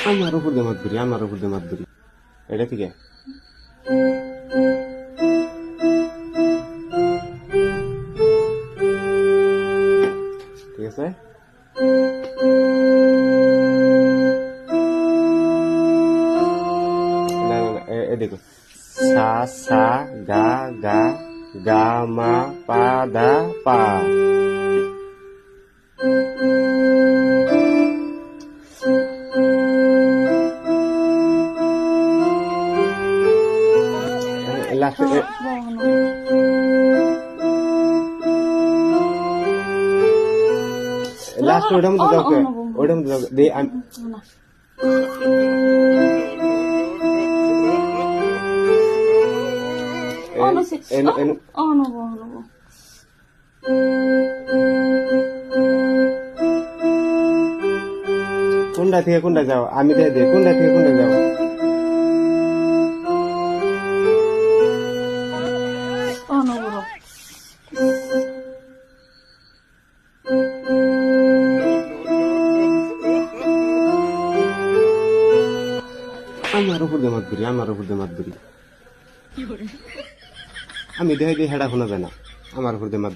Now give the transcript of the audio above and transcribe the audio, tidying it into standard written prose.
আমার উপর দিয়ে মাত ধরি, আমার উপর দিয়ে মাত ধরি। এটা ঠিক আছে। ঠিক আছে, না না না, এ দেখো, সা সা গা গা গা মা পা দা পা। লাস্ট লাস্ট ওটার মধ্যে যাও, ওটার মধ্যে যাও দে আমি কোনটা থেকে কোনটা যাও, আমি দে দে কোনটা থেকে কোনটা যাও। আমার উপর দিয়ে মাত ধরি, আমার উপর দিয়ে মাত ধরি। আমি দেখাই দিই হেডা শোনা যায় না, আমার উপর দিয়ে মাত